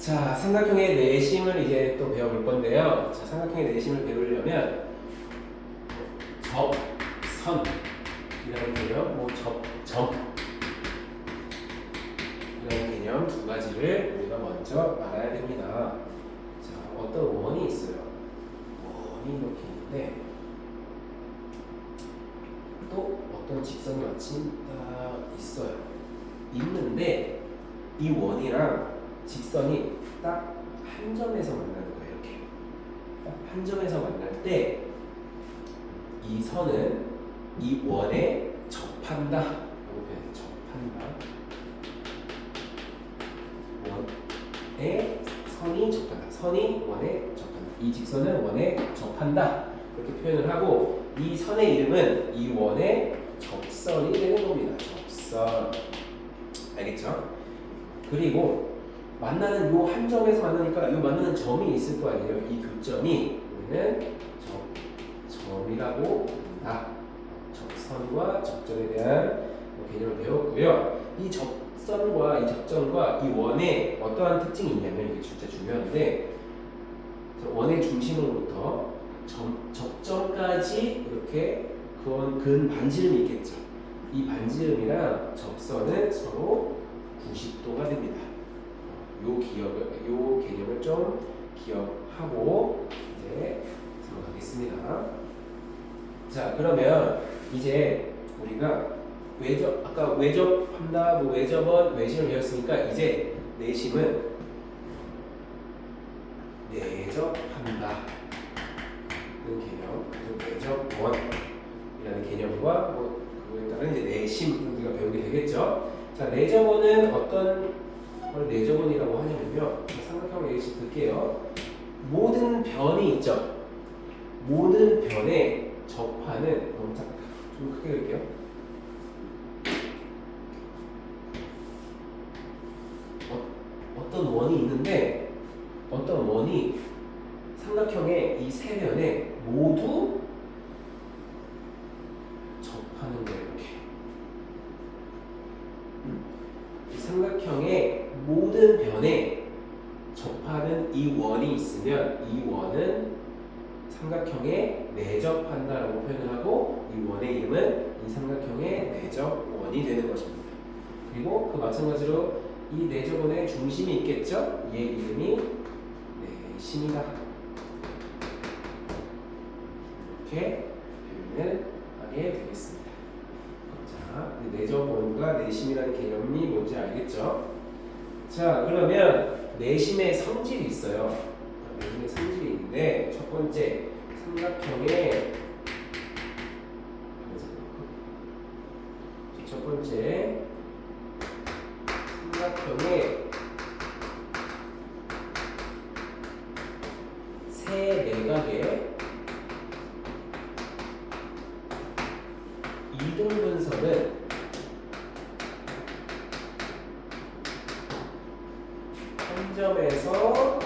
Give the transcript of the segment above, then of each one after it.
자, 삼각형의 내심을 이제 또 배워볼 건데요. 자, 삼각형의 내심을 배우려면 접선이라는 개념, 접점 이라는 개념 두 가지를 우리가 먼저 알아야 됩니다. 자, 어떤 원이 있어요. 원이 이렇게 있는데 또 어떤 직선이 마침 딱 있어요. 있는데 이 원이랑 직선이 딱 한 점에서 만나는 거예요. 이렇게 딱 한 점에서 만날 때 이 선은 이 원에 접한다. 이렇게 접한다. 원에 선이 접한다. 선이 원에 접한다. 이 직선은 원에 접한다. 이렇게 표현을 하고 이 선의 이름은 이 원의 접선이 되는 겁니다. 접선. 알겠죠? 그리고 만나는 요 한 점에서 만나니까 요 만나는 점이 있을 거 아니에요. 이 교점이 우리는 점이라고 합니다. 접선과 접점에 대한 개념을 배웠고요. 이 접선과 이 접점과 이 원의 어떠한 특징이 있냐면 이게 진짜 중요한데 원의 중심으로부터 접점까지 이렇게 근 반지름이 있겠죠. 이 반지름이랑 접선은 서로 90도가 됩니다. 요 개념을 좀 기억하고 이제 들어가겠습니다. 자, 그러면 이제 우리가 아까 외접한다, 외접원, 외심을 배웠으니까 이제 내심은 내접한다 그 개념, 그리고 내접원이라는 개념과 그거에 따른 이제 내심 우리가 배우게 되겠죠. 자, 내접원은 어떤 걸 내접원이라고 하냐면요. 삼각형 예시 들게요. 모든 변이 있죠. 모든 변에 접하는 좀 크게 할게요. 어떤 원이 있는데 어떤 원이 삼각형의 이 세 변에 모두 접하는 거예요. 이렇게 이 삼각형의 모든 변에 접하는 이 원이 있으면 이 원은 삼각형에 내접한다라고 표현을 하고 이 원의 이름은 이 삼각형의 내접원이 되는 것입니다. 그리고 그 마찬가지로 이 내접원의 중심이 있겠죠? 얘 이름이 내심이다. 이렇게 표현을 하게 되겠습니다. 자, 내접원과 내심이라는 개념이 뭔지 알겠죠? 자, 그러면 내심의 성질이 있어요. 내심의 성질이 있는데 첫 번째 삼각형의 세 내각의 이등분선은 한 점에서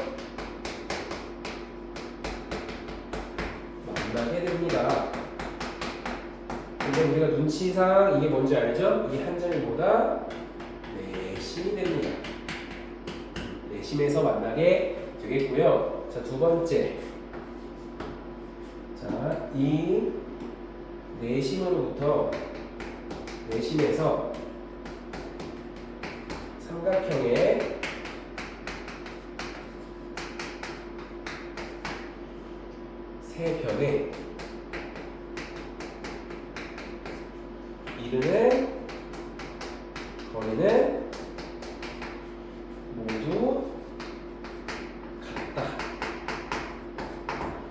만나게 됩니다. 근데 우리가 눈치상 이게 뭔지 알죠? 이 한 점이 뭐다? 내심이 됩니다. 내심에서 만나게 되겠고요. 자, 두 번째. 자, 이 내심에서 삼각형의 세 변에 이르는 거리는 모두 같다.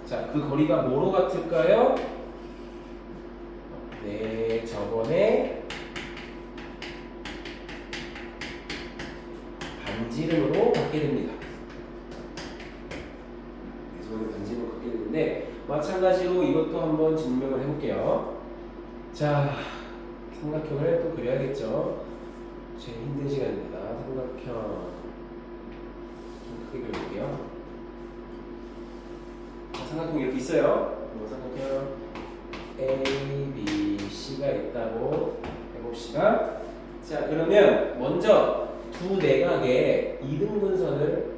자, 그 거리가 뭐로 같을까요? 내접원의 반지름으로 갖게 됩니다. 내접원의 반지름으로 갖게 되는데 마찬가지로 이것도 한번 증명을 해볼게요. 자, 삼각형을 또 그려야겠죠. 제일 힘든 시간입니다. 삼각형 좀 크게 그려볼게요. 자, 삼각형이 이렇게 있어요. 삼각형 A, B, C가 있다고 해봅시다. 자, 그러면 먼저 두 내각의 이등분선을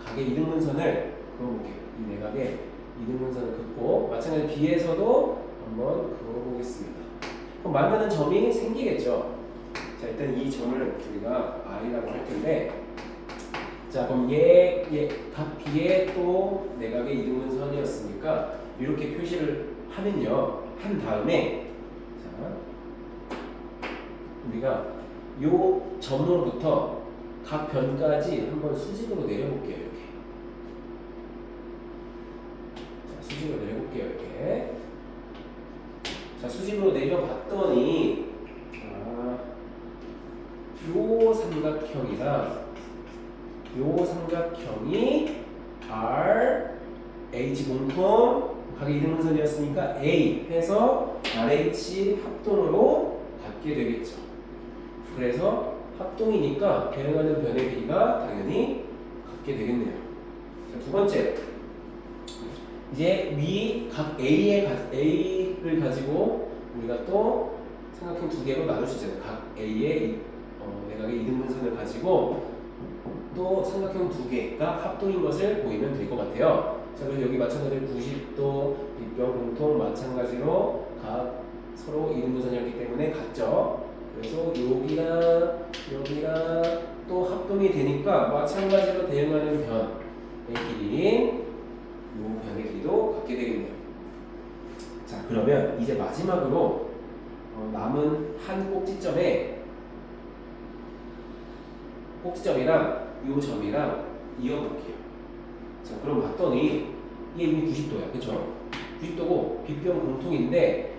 각의 이등분선을 그어볼게요. 이 내각의 이등분선을 긋고 마찬가지로 B에서도 한번 그어보겠습니다. 그럼 만나는 점이 생기겠죠. 자, 일단 이 점을 우리가 I라고 할 텐데, 자, 그럼 각 B에 또 내각의 이등분선이었으니까 이렇게 표시를 하면요. 한 다음에 자, 우리가 요 점으로부터 각 변까지 한번 수직으로 내려볼게요. 이렇게. 자, 수직으로 내려볼게요. 이렇게. 자, 수직으로 내려봤더니 요 삼각형이 R, H 공통 각의 이등분선이었으니까 A 해서 RH 합동으로 갖게 되겠죠. 그래서 합동이니까 대응하는 변의 길이가 당연히 같게 되겠네요. 자, 두 번째, 이제 위 각 A를 가지고 우리가 또 삼각형 두 개로 나눌 수 있잖아요. 각 A의 내각의 이등분선을 가지고 또 삼각형 두 개가 합동인 것을 보이면 될 것 같아요. 자, 그래서 여기 마찬가지로 90도, 빗변 공통 마찬가지로 각 서로 이등분선이었기 때문에 같죠. 그래서 여기랑 또 합동이 되니까 마찬가지로 대응하는 변의 길이인 이 변의 길이도 같게 되겠네요. 자, 그러면 이제 마지막으로 남은 한 꼭지점이랑 이 점이랑 이어볼게요. 자, 그럼 봤더니 이게 이미 90도야, 그쵸? 90도고 빗변 공통인데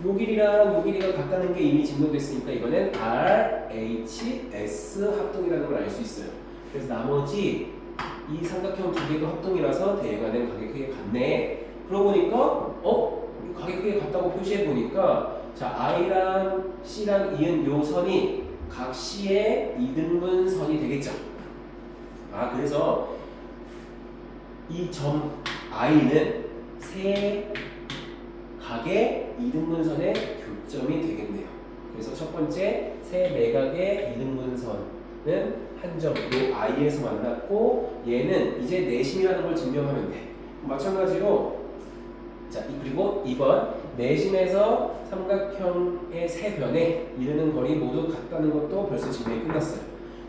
요 길이랑 요 길이가 같다는 게 이미 증명됐으니까 이거는 R, H, S 합동이라는 걸 알 수 있어요. 그래서 나머지 이 삼각형 두 개도 합동이라서 대응하는 각의 크기가 같네. 그러고 보니까 각의 크기가 같다고 표시해 보니까 자, I랑 C랑 이은 요 선이 각 C의 이등분선이 되겠죠. 그래서 이 점 I는 세 각의 이등분선의 교점이 되겠네요. 그래서 첫 번째 세 매각의 이등분선은 한 점, 요 I에서 만났고 얘는 이제 내심이라는 걸 증명하면 돼. 마찬가지로 자, 그리고 2번 내심에서 삼각형의 세 변에 이르는 거리 모두 같다는 것도 벌써 증명이 끝났어요.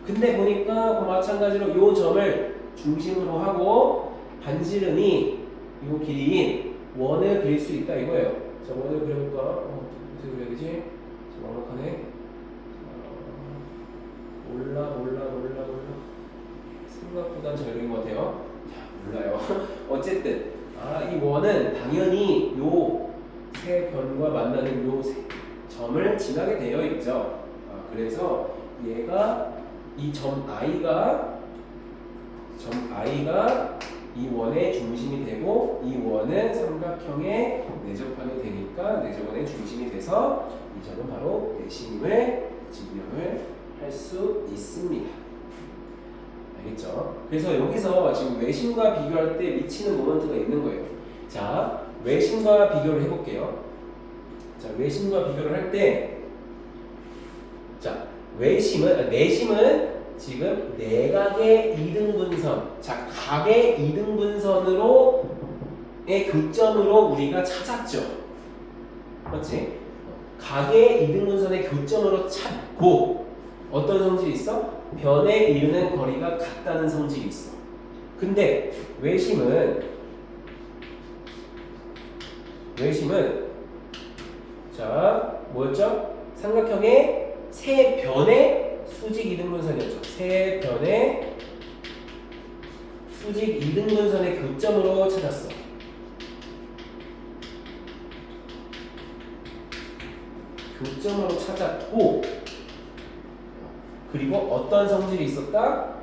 근데 보니까 마찬가지로 요 점을 중심으로 하고 반지름이 요 길이인 원을 그릴 수 있다 이거예요. 자, 원을 그려볼까? 어떻게 그려야 되지? 자, 막막하네. 몰라. 생각보단 잘 그린 것 같아요. 자, 몰라요. 어쨌든 이 원은 당연히 요 세 변과 만나는 요 점을 지나게 되어 있죠. 그래서 얘가 이 점 I가 이 원의 중심이 되고 이 원은 삼각형에 내접하게 되니까 내접원의 중심이 돼서 이 점은 바로 내심임을 증명을 할 수 있습니다. 알겠죠? 그래서 여기서 지금 외심과 비교할 때 미치는 모먼트가 있는 거예요. 자, 외심과 비교를 해볼게요. 자, 외심과 비교를 할 때, 자, 내심은 지금 내각의 이등분선, 자, 각의 이등분선으로의 교점으로 우리가 찾았죠. 맞지? 각의 이등분선의 교점으로 찾고 어떤 성질이 있어? 변에 이르는 거리가 같다는 성질이 있어. 근데 외심은 자, 뭐였죠? 삼각형의 세 변의 수직 이등분선이었죠. 세 변의 수직 이등분선의 교점으로 찾았어. 교점으로 찾았고, 그리고 어떤 성질이 있었다?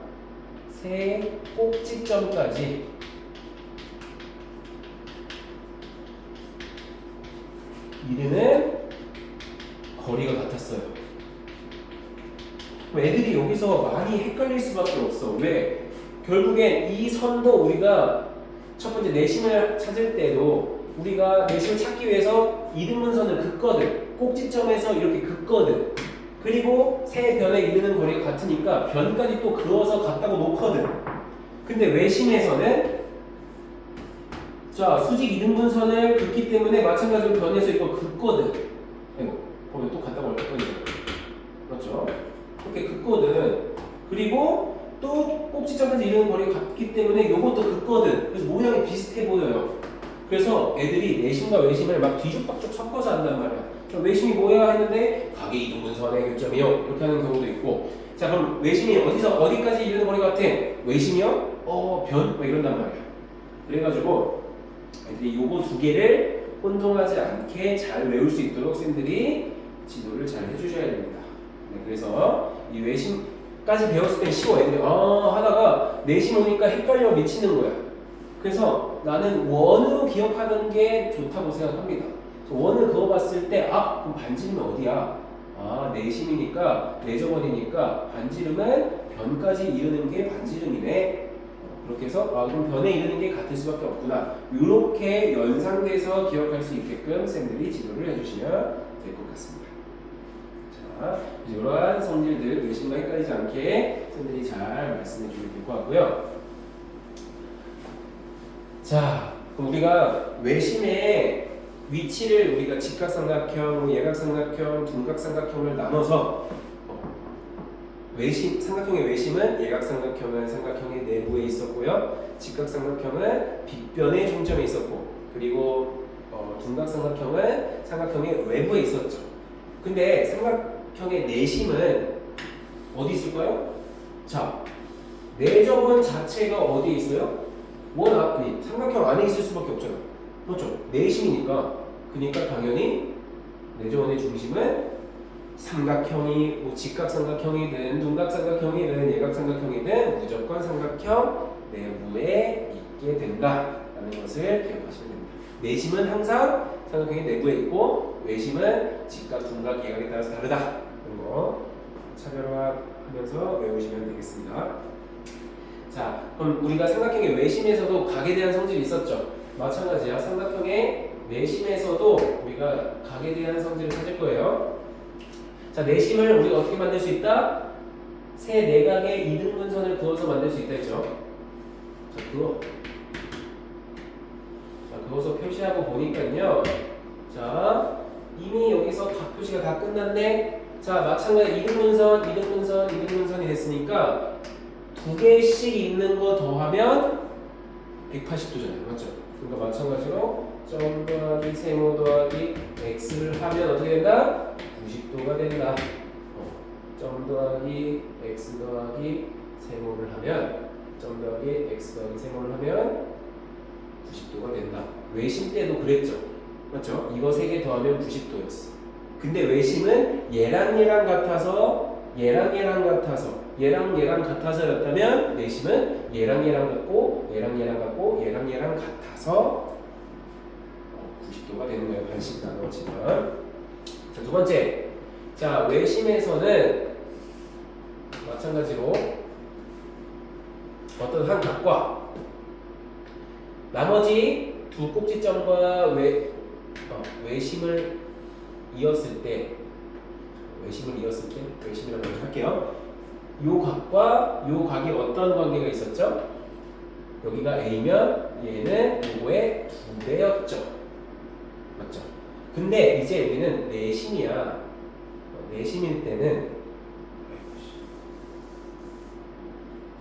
세 꼭지점까지 이르는 거리가 같았어요. 애들이 여기서 많이 헷갈릴 수밖에 없어. 왜? 결국엔 이 선도 우리가 첫 번째 내심을 찾을 때도 우리가 내심을 찾기 위해서 이등분선을 긋거든. 꼭지점에서 이렇게 긋거든. 그리고 세 변에 이르는 거리가 같으니까 변까지 또 그어서 같다고 놓거든. 근데 외심에서는 자 수직 이등분선을 긋기 때문에 마찬가지로 변에서 이거 긋거든. 아이고 보면 또 갖다 걸렸거든요. 그렇죠? 이렇게 긋거든. 그리고 또 꼭지점에서 이루는 거리가 같기 때문에 이것도 긋거든. 그래서 모양이 비슷해 보여요. 그래서 애들이 내심과 외심을 막 뒤죽박죽 섞어서 한단 말이야. 외심이 뭐야 했는데 가게 이등분선의 교점이요 이렇게 하는 경우도 있고. 자 그럼 외심이 어디서 어디까지 이루는 거리 같아? 외심이요? 변? 막 이런단 말이야. 그래가지고 애들이 요거 두 개를 혼동하지 않게 잘 외울 수 있도록 쌤들이 지도를 잘 해주셔야 됩니다. 네, 그래서 이 외심까지 배웠을 때 쉬워. 애들이 하다가 내심 오니까 헷갈려 미치는 거야. 그래서 나는 원으로 기억하는 게 좋다고 생각합니다. 원을 그어봤을 때 그럼 반지름은 어디야? 내심이니까 내저번이니까 반지름은 변까지 이루는 게 반지름이네. 그렇게 해서 그럼 변에 이르는 게 같을 수밖에 없구나. 이렇게 연상돼서 기억할 수 있게끔 쌤들이 지도를 해주시면 될 것 같습니다. 자, 이러한 성질들 외심과 헷갈리지 않게 쌤들이 잘 말씀해 주면 될 것 같고요. 자, 그럼 우리가 외심의 위치를 우리가 직각삼각형, 예각삼각형, 둔각삼각형을 나눠서 삼각형의 외심은 예각삼각형은 삼각형의 내부에 있었고요. 직각삼각형은 빗변의 중점에 있었고, 그리고 둔각삼각형은 삼각형의 외부에 있었죠. 근데 삼각형의 내심은 어디 있을까요? 자, 내접원 자체가 어디에 있어요? 삼각형 안에 있을 수밖에 없잖아요. 그렇죠? 내심이니까. 그러니까 당연히 내접원의 중심은 삼각형이 직각삼각형이든 둔각삼각형이든 예각삼각형이든 무조건 삼각형 내부에 있게 된다라는 것을 기억하시면 됩니다. 내심은 항상 삼각형의 내부에 있고 외심은 직각, 둔각, 예각에 따라서 다르다. 이런 거 차별화하면서 외우시면 되겠습니다. 자, 그럼 우리가 삼각형의 외심에서도 각에 대한 성질이 있었죠. 마찬가지야. 삼각형의 내심에서도 우리가 각에 대한 성질을 찾을 거예요. 자, 내심을 우리가 어떻게 만들 수 있다? 세 내각의 이등분선을 그어서 만들 수 있다 했죠. 자, 그어서 표시하고 보니까요. 자, 이미 여기서 각 표시가 다 끝났네. 자, 마찬가지 이등분선이 됐으니까 두 개씩 있는 거 더하면 180도잖아요. 맞죠? 그러니까 마찬가지로 점 더하기 세모 더하기 x를 하면 어떻게 된다? 90도가 된다. 점 더하기 x 더하기 세모를 하면 점 더하기 x 더하기 세모를 하면 90도가 된다. 외심 때도 그랬죠. 맞죠? 이거 3개 더하면 90도였어. 근데 외심은 얘랑 같아서 같아서였다면 내심은 얘랑 같고 얘랑 같아서 90도가 되는 거예요. 반씩 나눠지면. 자, 두 번째. 자, 외심에서는 마찬가지로 어떤 한 각과 나머지 두 꼭지점과 외심을 이었을 때 외심이라고 먼저 할게요. 요 각과 요 각이 어떤 관계가 있었죠? 여기가 A면 얘는 요거의 2배였죠. 맞죠? 근데 이제 우리는 내심이야. 내심일 때는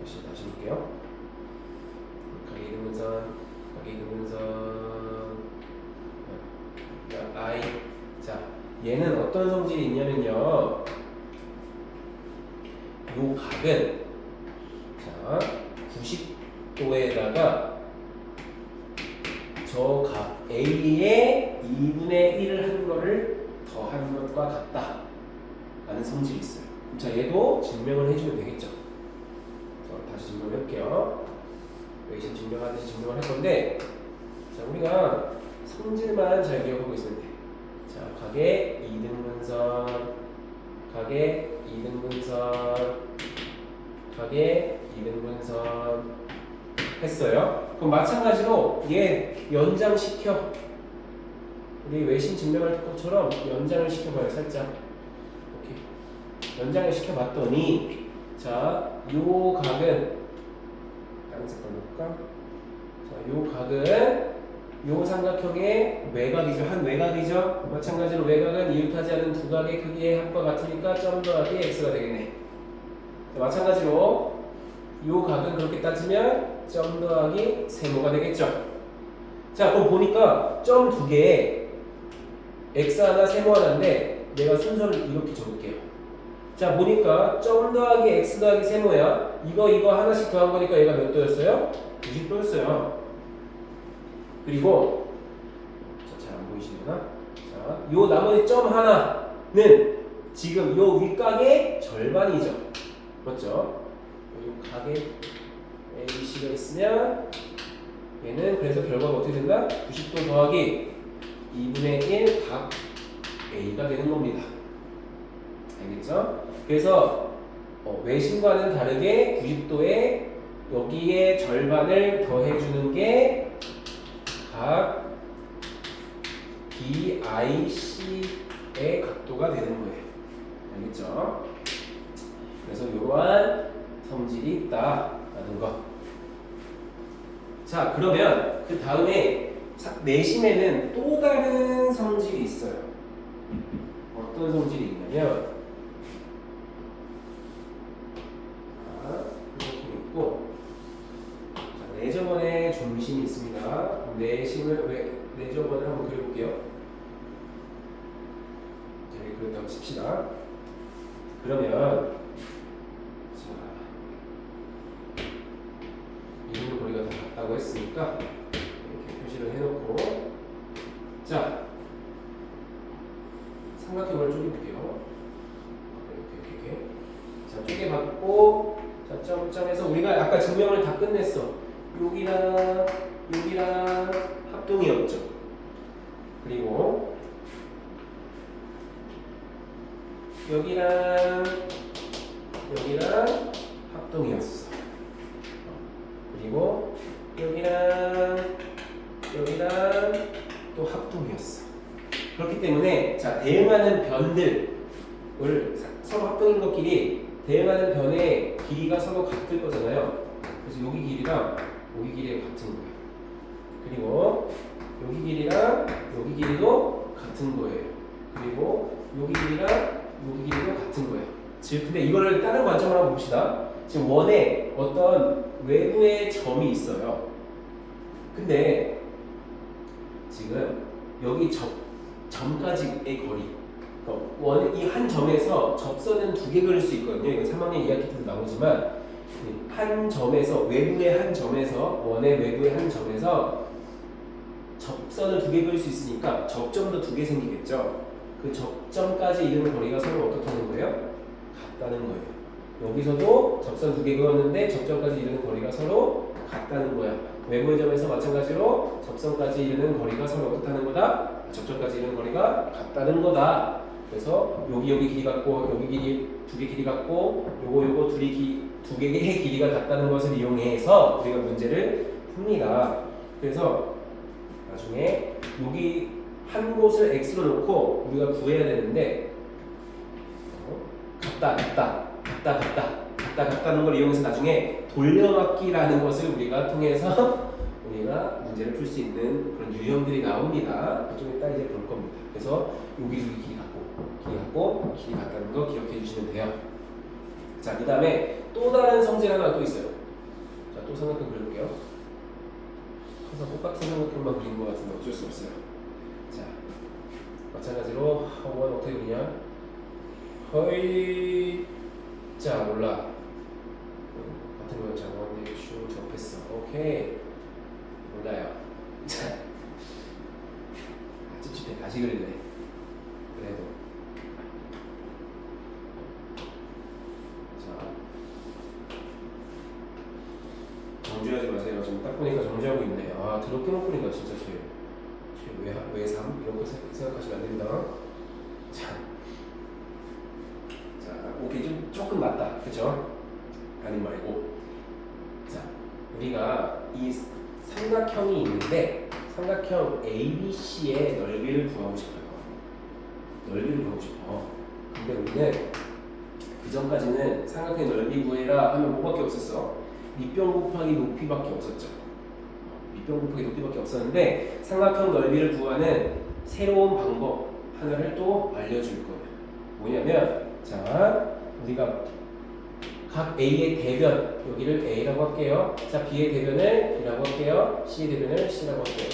다시 볼게요. 각의 이등분선 I. 자, 얘는 어떤 성질이 있냐면요. 요 각은 자 90도에다가 저 각 A의 2분의 1을 한 거를 더한 것과 같다 라는 성질이 있어요. 자, 얘도 증명을 해주면 되겠죠. 다시 증명을 해볼게요. 외심 증명하듯이 증명을 할 건데, 자, 우리가 성질만 잘 기억하고 있으면 돼. 자, 각의 이등분선 했어요. 그럼 마찬가지로 얘 연장시켜. 우리 외심 증명할 것처럼 연장을 시켜봐요. 살짝 이렇게 연장을 시켜봤더니 자, 요 각은 다른 색깔로 볼까? 자, 요 각은 요 삼각형의 외곽이죠. 한 외곽이죠. 마찬가지로 외곽은 이웃하지 않은 두 각의 크기의 합과 같으니까 점 더하기 x가 되겠네. 자, 마찬가지로 요 각은 그렇게 따지면 점 더하기 세모가 되겠죠. 자, 그럼 보니까 점 두 개에 x 하나 세모 하나인데 내가 순서를 이렇게 적을게요. 자, 보니까 점 더하기 x 더하기 세모야. 이거 하나씩 더한 거니까 얘가 몇 도였어요? 90도였어요. 그리고 잘 안 보이시려나? 자, 요 나머지 점 하나는 지금 요 윗각의 절반이죠. 맞죠? 요 각에 ABC가 있으면 얘는 그래서 결과가 어떻게 된다? 90도 더하기 2분의 1 각 A가 되는 겁니다. 알겠죠? 그래서 외심과는 다르게 90도에 여기에 절반을 더해주는 게 각 BIC의 각도가 되는 거예요. 알겠죠? 그래서 이러한 성질이 있다라는 거. 자, 그러면 그 다음에 내심에는 또 다른 성질이 있어요. 어떤 성질이 있냐면 이렇게 있고, 자, 내저번의 중심이 있습니다. 내저번을 한번 그려볼게요. 자, 그렸다고 칩시다. 그러면 자, 이런 거리가 다 같다고 했으니까 이렇게 표시를 해놓고, 자, 삼각형을 쪼개볼게요. 이렇게. 자, 쪼개봤고, 자, 점점에서 우리가 아까 증명을 다 끝냈어. 여기랑 합동이었죠. 그리고 여기랑 합동이었어. 그리고 여기랑 또 합동이었어. 그렇기 때문에 자, 대응하는 변들을 서로 합동인 것끼리 대응하는 변의 길이가 서로 같을 거잖아요. 그래서 여기 길이랑 여기 길이가 같은 거예요. 그리고 여기 길이랑 여기 길이도 같은 거예요. 그리고 여기 길이랑 여기 길이도 같은 거예요. 즉, 근데 이거를 다른 관점으로 한번 봅시다. 지금 원에 어떤 외부의 점이 있어요. 근데 지금 여기 점까지의 거리, 이 한 점에서 접선은 두 개 그릴 수 있거든요. 이거 3학년 2학기 때도 나오지만 한 점에서 외부의 한 점에서 원의 외부의 한 점에서 접선을 두 개 그릴 수 있으니까 접점도 두 개 생기겠죠. 그 접점까지 이르는 거리가 서로 어떻다는 거예요? 같다는 거예요. 여기서도 접선 두 개 그었는데 접점까지 이르는 거리가 서로 같다는 거야. 외부의 점에서 마찬가지로 접선까지 이르는 거리가 서로 어떻다는 거다? 접점까지 이르는 거리가 같다는 거다. 그래서 여기 길이 같고 여기 길이 두 개 길이 같고 요거 두 개의 길이가 같다는 것을 이용해서 우리가 문제를 풉니다. 그래서 나중에 여기 한 곳을 x로 놓고 우리가 구해야 되는데 같다는 걸 이용해서 나중에 돌려막기라는 것을 우리가 통해서 우리가 문제를 풀 수 있는 그런 유형들이 나옵니다. 그쪽에 딱 이제 볼 겁니다. 그래서 여기 길이 같고 길이 같다는 거 기억해 주시면 돼요. 자, 그 다음에 또 다른 성질 하나 또 있어요. 자, 또 삼각형 그려볼게요. 항상 똑같은 삼각형만 그리는 것 같은데 어쩔 수 없어요. 자, 마찬가지로 원 어떻게 그리냐? 허이, 자, 몰라. 같은 거 장원대 슈 접했어. 오케이. 몰라요. 자, 찝찝해. 다시 그릴래. 그래도. 자, 정지하지 마세요. 지금 딱 보니까 정지하고 있네. 아, 더럽게 놓고니까 진짜 외삼 이런 거 생각하시면 안 됩니다. 자, 오케이. 좀 조금 낫다. 그쵸? 아닌 말고. 자, 우리가 이 삼각형이 있는데 삼각형 ABC의 넓이를 구하고 싶어요. 넓이를 구하고 싶어. 근데 우리는 그 전까지는 삼각형 넓이 구해라 하면 뭐밖에 없었어? 밑변 곱하기 높이밖에 없었죠. 밑변 곱하기 높이밖에 없었는데 삼각형 넓이를 구하는 새로운 방법 하나를 또 알려줄 거예요. 뭐냐면 자 우리가 각 A의 대변 여기를 A라고 할게요. 자 B의 대변을 B라고 할게요. C의 대변을 C라고 할게요.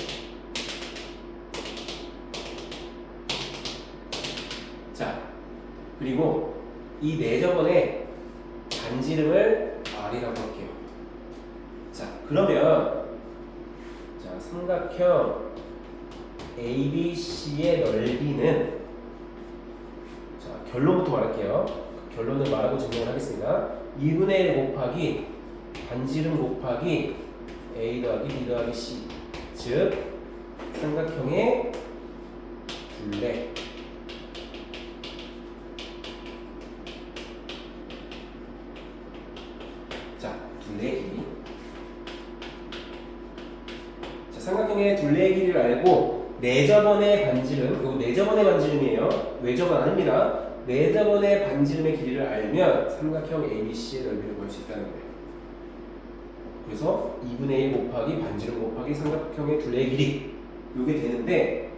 자 그리고 이 내저번에 반지름을 R이라고 할게요. 자 그러면 자 삼각형 ABC의 넓이는 자 결론부터 말할게요. 결론을 말하고 증명을 하겠습니다. 2분의 1 곱하기 반지름 곱하기 A 더하기 B 더하기 C 즉 삼각형의 둘레 자 둘레의 길이 자 삼각형의 둘레의 길이를 알고 내저번의 반지름 이거 내저번의 반지름이에요. 외저번 아닙니다. 내저번의 반지름의 길이를 알면 삼각형 ABC의 넓이를 구할 수 있다는 거예요. 그래서 2분의 1 곱하기 반지름 곱하기 삼각형의 둘레의 길이 이게 되는데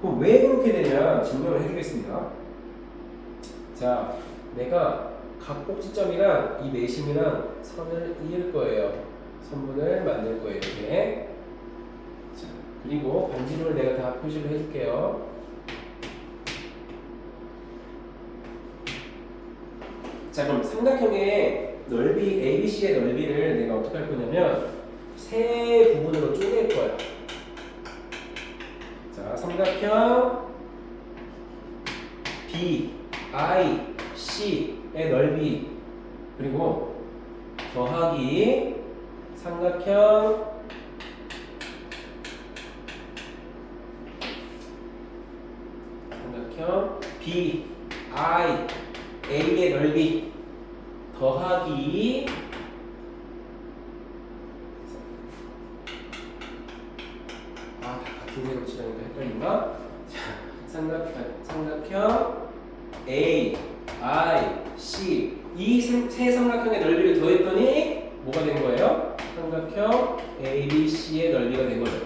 그럼 왜 그렇게 되냐 증명을 해주겠습니다. 자 내가 각 꼭지점이랑 이 내심이랑 선을 이을 거예요. 선분을 만들 거예요. 이렇게 자 그리고 반지름을 내가 다 표시를 해줄게요. 자 그럼 삼각형의 넓이 ABC의 넓이를 내가 어떻게 할 거냐면 세 부분으로 쪼갤 거야. 자 삼각형 BIC의 넓이 그리고 더하기 삼각형 BIA의 넓이 더하기 같은 색으로 칠하니까 헷갈린가? 삼각형 A, I, C 이 세 삼각형의 넓이를 더했더니 뭐가 된 거예요? 삼각형 ABC의 넓이가 된 거죠.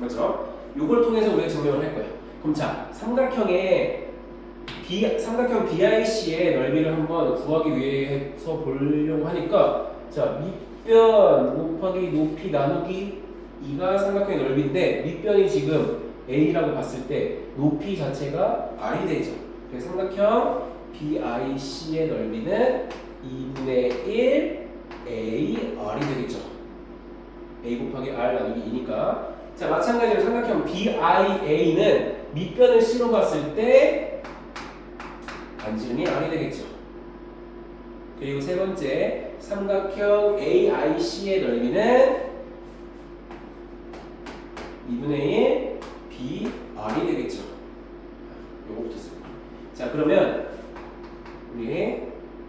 맞죠? 이걸 통해서 우리가 증명을 할 거예요. 그럼 자, 삼각형 BIC의 넓이를 한번 구하기 위해서 보려고 하니까 자, 밑변 곱하기 높이 나누기 2가 삼각형의 넓이인데 밑변이 지금 A라고 봤을 때 높이 자체가 R이 되죠. 그래서 삼각형 BIC의 넓이는 2분의 1 AR이 되겠죠. A 곱하기 R 나누기 2니까 자 마찬가지로 삼각형 BIA는 밑변을 C로 봤을 때 반지름이 R이 되겠죠. 그리고 세 번째 삼각형 AIC의 넓이는 2분의 1 BR이 되겠죠. 요거부터 씁니다. 자 그러면 우리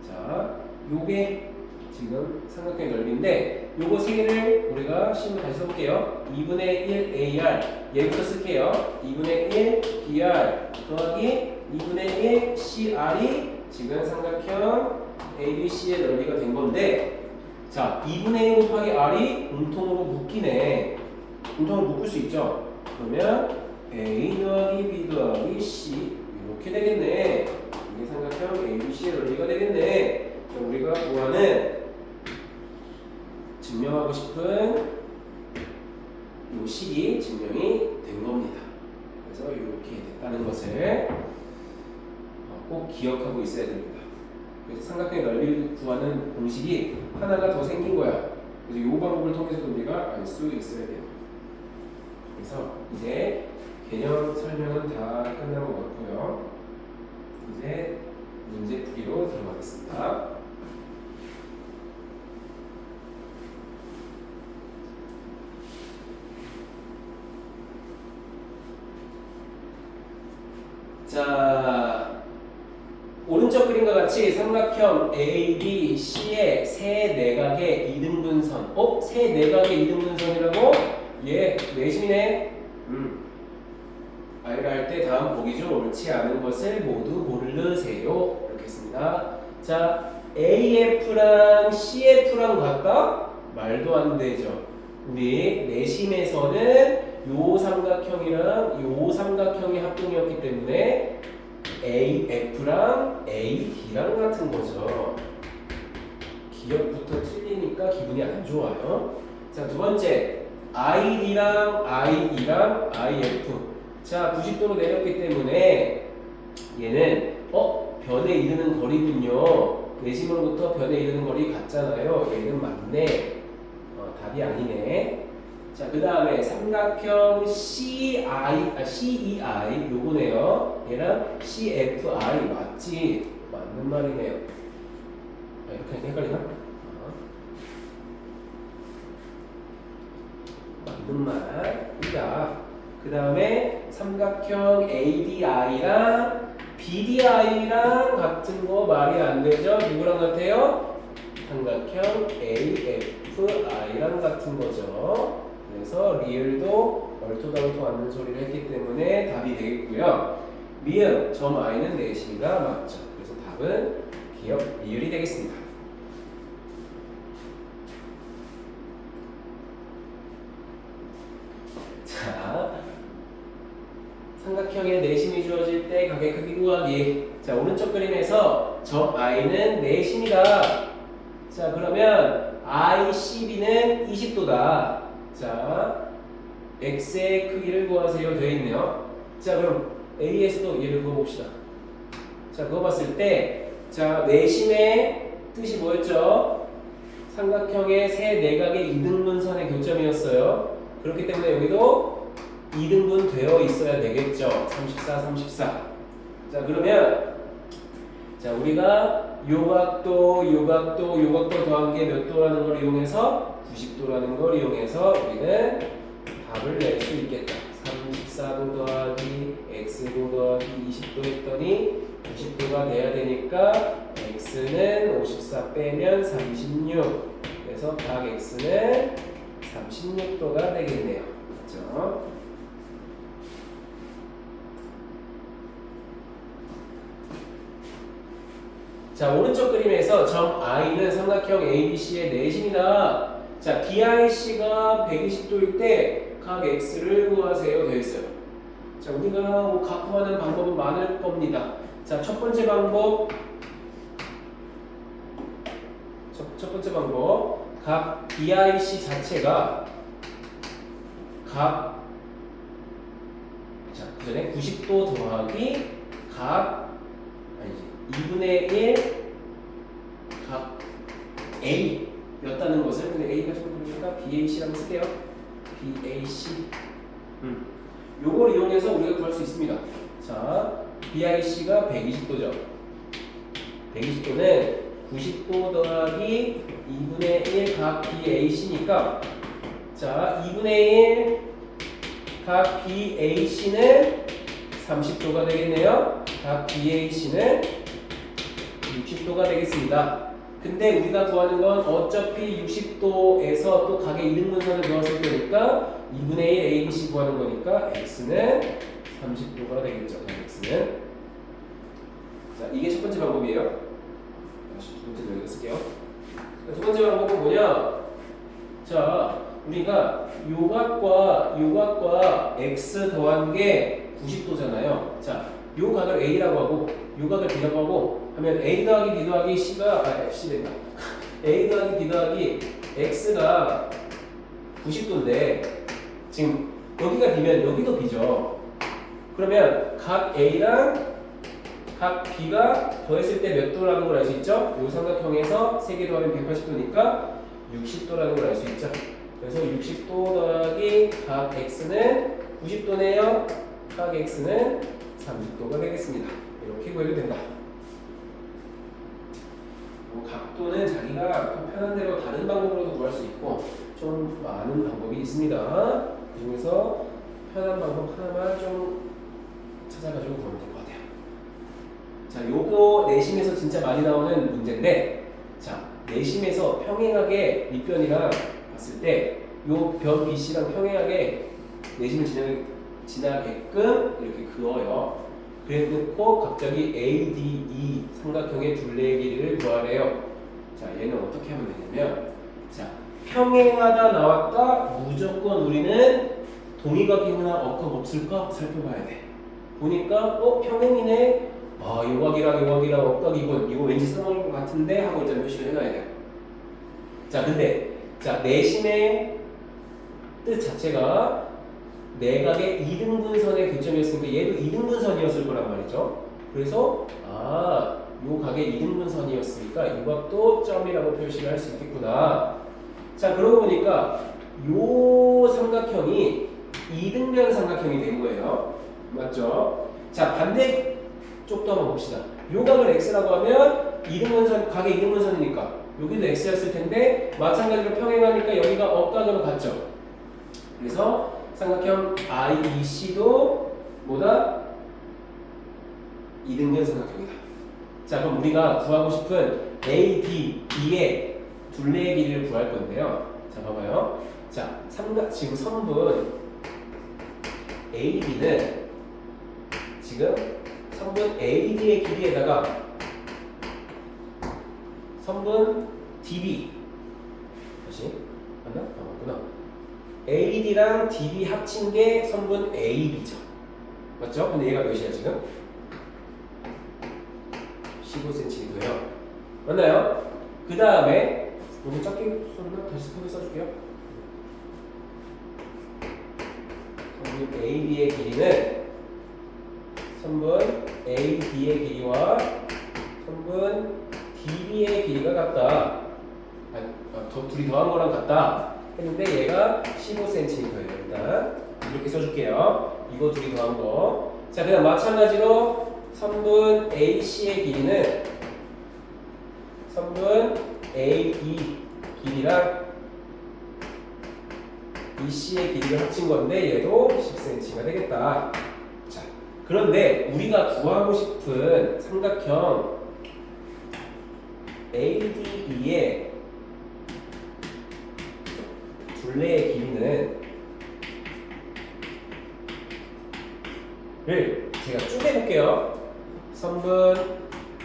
자 요게 지금 삼각형의 넓이인데 요거 세 개를 우리가 식으로 다시 써볼게요. 2분의 1 AR 얘부터 쓸게요. 2분의 1 BR 더하기 2분의 1 CR이 지금 삼각형 ABC의 넓이가 된 건데 자 2분의 1 곱하기 R이 공통으로 묶이네. 공통으로 묶을 수 있죠. 그러면 A 더하기 B 더하기 C 이렇게 되겠네. 이게 삼각형 ABC의 넓이가 되겠네. 자, 우리가 구하는 증명하고 싶은 이 식이 증명이 된 겁니다. 그래서 이렇게 됐다는 것을 꼭 기억하고 있어야 됩니다. 그래서 삼각형의 넓이를 구하는 공식이 하나가 더 생긴 거야. 그래서 이 방법을 통해서 우리가 알 수 있어야 돼요. 그래서 이제 개념 설명은 다 끝난 것 같고요. 이제 문제 풀이로 들어가겠습니다. 자, 오른쪽 그림과 같이 삼각형 ABC의 세 내각의 이등분선. 세 내각의 이등분선이라고? 예, 내심이네. 알가 할 때 다음 보기 중 옳지 않은 것을 모두 고르세요. 이렇게 했습니다. 자, AF랑 CF랑 같다? 말도 안 되죠. 우리 내심에서는 요 삼각형이랑 요 삼각형이 합동이었기 때문에 AF랑 AD랑 같은 거죠. 기억부터 틀리니까 기분이 안 좋아요. 자, 두 번째 ID랑 IE랑 IF. 자, 90도로 내렸기 때문에 얘는 변에 이르는 거리군요. 내심으로부터 변에 이르는 거리 같잖아요. 얘는 맞네. 답이 아니네. 자, 그 다음에 삼각형 CEI 요거네요. 얘랑 CFI 맞지? 맞는 말이네요. 이렇게 헷갈리나? 맞는 말이다. 그 다음에 삼각형 ADI랑 BDI랑 같은 거 말이 안 되죠? 누구랑 같아요? 삼각형 AFI랑 같은 거죠. 그래서 리을도 얼토당토 않는 소리를 했기 때문에 답이 되겠고요. 미음, 점 I는 내심이가 맞죠. 그래서 답은 기억 리을이 되겠습니다. 자, 삼각형의 내심이 주어질 때 각의 크기 구하기. 자, 오른쪽 그림에서 점 I는 내심이다. 자, 그러면 ICB는 20도다. 자, X의 크기를 구하세요. 되어 있네요. 자, 그럼 A에서도 얘를 구해봅시다. 자, 그거 봤을 때, 자, 내심의 뜻이 뭐였죠? 삼각형의 세 내각의 이등분선의 교점이었어요. 그렇기 때문에 여기도 2등분 되어 있어야 되겠죠. 34, 34. 자, 그러면 자, 우리가 요각도 더한 게 몇 도라는 걸 이용해서 90도라는 걸 이용해서 우리는 답을 낼 수 있겠다. 34도 더하기 x도 더하기 20도 했더니 90도가 돼야 되니까 x는 54 빼면 36. 그래서 각 x는 36도가 되겠네요. 그렇죠? 자, 오른쪽 그림에서 점 I는 삼각형 ABC의 내심이다. 자, BIC가 120도일 때 각 X를 구하세요. 되어 있어요. 자, 우리가 각 구하는 방법은 많을 겁니다. 자, 첫 번째 방법. 첫 번째 방법. 각 BIC 자체가 각 자, 그 전에 90도 더하기 각 2분의 1 각 A였다는 것을, 근데 A가 조금 그러니까 BAC라고 쓸게요. BAC. 요걸 이용해서 우리가 구할 수 있습니다. 자, BIC가 120도죠. 120도는 90도 더하기 2분의 1 각 BAC니까 자, 2분의 1 각 BAC는 30도가 되겠네요. 각 BAC는 60도가 되겠습니다. 근데 우리가 구하는 건 어차피 60도에서 또 각의 이등분선을 그었을 때니까 2분의 1 ABC 구하는 거니까 x는 30도가 되겠죠. x는. 자, 이게 첫 번째 방법이에요. 다시 두 번째 여기다 쓸게요. 자, 두 번째 방법은 뭐냐? 자, 우리가 요각과 x 더한 게 90도잖아요. 자, 요 각을 A라고 하고 요 각을 B라고 하고 하면 A 더하기 B 더하기 C가 C 된다. A 더하기 B 더하기 X가 90도인데 지금 여기가 B면 여기도 B죠. 그러면 각 A랑 각 B가 더했을 때 몇 도라는 걸 알 수 있죠? 요 삼각형에서 3개 더하면 180도니까 60도라는 걸 알 수 있죠. 그래서 60도 더하기 각 X는 90도네요. 각 X는 30도가 되겠습니다. 이렇게 구해도 된다. 각도는 자기가 편한 대로 다른 방법으로도 구할 수 있고 좀 많은 방법이 있습니다. 그 중에서 편한 방법 하나만 좀 찾아가지고 보면 될 것 같아요. 자, 요거 내심에서 진짜 많이 나오는 문제인데, 자, 내심에서 평행하게 밑변이랑 봤을 때 요 변 BC랑 평행하게 내심을 지나게끔 이렇게 그어요. 그래놓고 갑자기 ADE 삼각형의 둘레의 길이를 구하래요. 자, 얘는 어떻게 하면 되냐면, 자, 평행하다 나왔다. 무조건 우리는 동의각이나 억각 없을까 살펴봐야 돼. 보니까 평행이네. 아, 요각이랑 요각이랑 억각이군. 이거 왠지 써먹을 것 같은데 하고 일단 표시를 해놔야 돼요. 자, 근데 자, 내심의 뜻 자체가 내각의 이등분선의 교점이었으니까 얘도 이등분선이었을 거란 말이죠. 그래서 요 각의 이등분선이었으니까 이 각도 점이라고 표시를 할 수 있겠구나. 자, 그러고 보니까 요 삼각형이 이등변 삼각형이 된 거예요. 맞죠? 자, 반대쪽도 한번 봅시다. 요 각을 x라고 하면 이등분선, 각의 이등분선이니까 여기도 x였을 텐데 마찬가지로 평행하니까 여기가 억각으로 같죠. 그래서 삼각형 IEC도 뭐다? 이등변 삼각형이다. 자, 그럼 우리가 구하고 싶은 ADB의 둘레의 길이를 구할 건데요. 자, 봐봐요. 자, 지금 선분 AD는 지금 선분 AD의 길이에다가 선분 DB 다시 맞나? 맞구나. AD랑 DB 합친 게 선분 AB죠. 맞죠? 근데 얘가 몇이야 지금? 15cm고요. 맞나요? 그 다음에 너무 작게 썼나? 다시 크게 써줄게요. 선분 AB의 길이는 선분 AD의 길이와 선분 DB의 길이가 같다. 둘이 더한 거랑 같다 했는데 얘가 15cm예요. 일단 이렇게 써줄게요. 이거 둘이 더한 거. 자, 그다음 마찬가지로 선분 AC의 길이는 선분 AE 길이랑 BC의 길이를 합친 건데 얘도 10cm가 되겠다. 자, 그런데 우리가 구하고 싶은 삼각형 ADE의 둘레의 길이는 제가 쪼개볼게요. 선분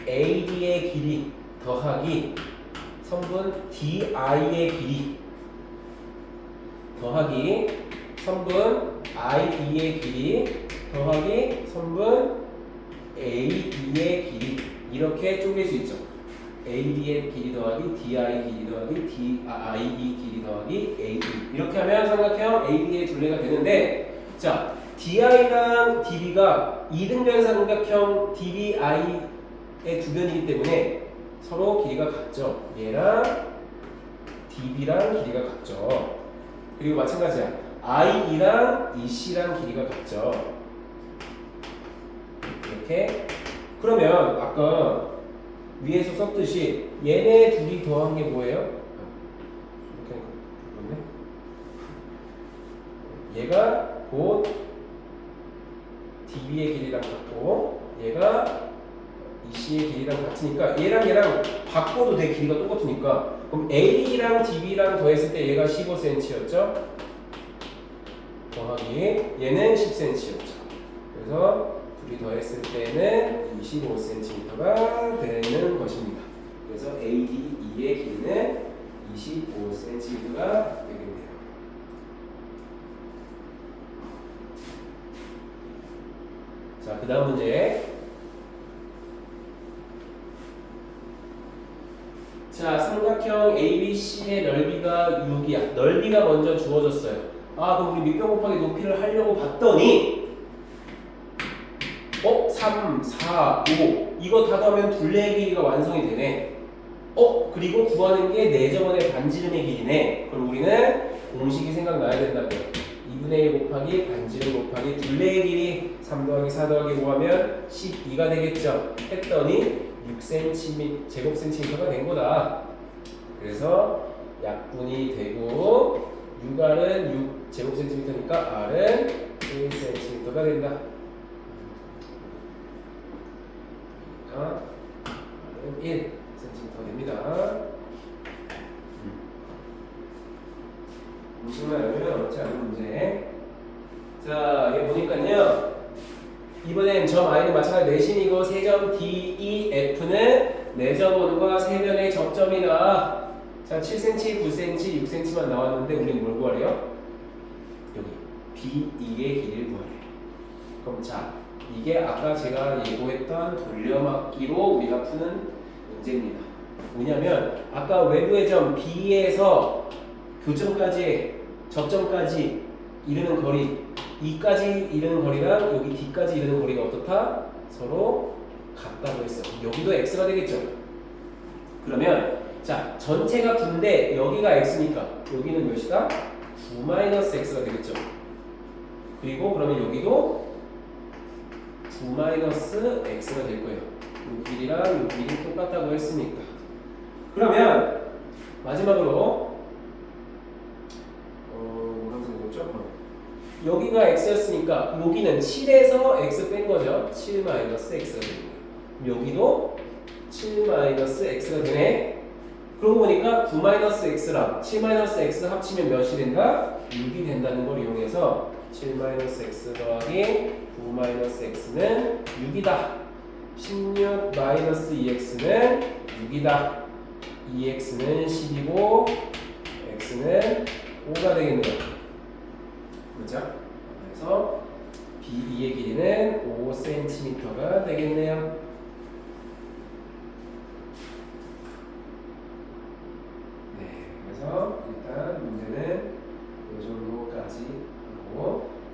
AD의 길이 더하기 선분 DI의 길이 더하기 선분 IE의 길이 더하기 선분 AE의 길이 이렇게 쪼갤 수 있죠. AD의 길이 더하기 DI 길이 더하기 IE 길이 더하기 AE 이렇게 하면 삼각형 AD의 둘레가 되는데, 자, DI랑 DB가 이등변 삼각형 DBI의 두 변이기 때문에 서로 길이가 같죠. 얘랑 DB랑 길이가 같죠. 그리고 마찬가지야. IE랑 EC랑 길이가 같죠. 이렇게. 그러면 아까 위에서 썼듯이 얘네 둘이 더한 게 뭐예요? 이렇게 그렇네. 얘가 곧 DB의 길이랑 같고 얘가 EC의 길이랑 같으니까 얘랑 바꿔도 돼. 길이가 똑같으니까. 그럼 A랑 DB랑 더했을 때 얘가 15cm였죠? 더하기 얘는 10cm였죠. 그래서 둘이 더했을 때는 25cm가 되는 것입니다. 그래서 ADE의 길이는 25cm가 되겠네요. 자, 그 다음 문제. 자, 삼각형 ABC의 넓이가 6이야. 넓이가 먼저 주어졌어요. 그럼 우리 밑변 곱하기 높이를 하려고 봤더니 3, 4, 5 이거 다 더하면 둘레의 길이가 완성이 되네. 그리고 구하는 게 내점원의 반지름의 길이네. 그럼 우리는 공식이 생각나야 된다고요. 2분의 1 곱하기 반지름 곱하기 둘레의 길이 3 더하기 4 더하기 5 하면 12가 되겠죠. 했더니 6cm, 제곱센티미터가 된 거다. 그래서 약분이 되고 6R은 6 제곱센티미터니까 R은 1cm가 된다. 그러니까 R은 1cm 됩니다. 공식만 알면 어렵지 않은 문제. 자, 이게 보니까요. 이번엔 점 I는 마찬가지 내심이고 세점 DEF는 내점원과 세변의 접점이다. 자, 7cm, 9cm, 6cm만 나왔는데 우린 뭘 구하래요? 여기 BE의 길이를 구하래. 그럼 자, 이게 아까 제가 예고했던 돌려막기로 우리가 푸는 문제입니다. 뭐냐면 아까 외부의 점 B에서 교점까지 접점까지 이르는 거리, E까지 이르는 거리랑 여기 D까지 이르는 거리가 어떻다? 서로 같다고 했어. 여기도 X가 되겠죠. 그러면 자, 전체가 9인데 여기가 X니까 여기는 몇이다? 9-X가 되겠죠. 그리고 그러면 여기도 9-X가 될 거예요. 이 길이랑 이 길이 똑같다고 했으니까. 그러면 마지막으로 뭐라고 생각했죠? 여기가 X였으니까 여기는 7에서 X 뺀 거죠. 7-X가 되는 거예요. 여기도 7-X가 되네. 그러고 보니까 9-X랑 7-X 합치면 몇이 된다? 6이 된다는 걸 이용해서 7-X 더하기 9-X는 6이다. 16-2X는 6이다. 2X는 10이고 X는 5가 되겠네요. 그렇죠? 그래서 BE의 길이는 5cm가 되겠네요. 네, 그래서 일단 문제는 이 정도까지 하고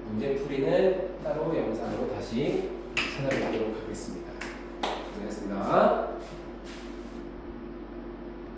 문제 풀이는 따로 영상으로 다시 찾아뵙도록 하겠습니다.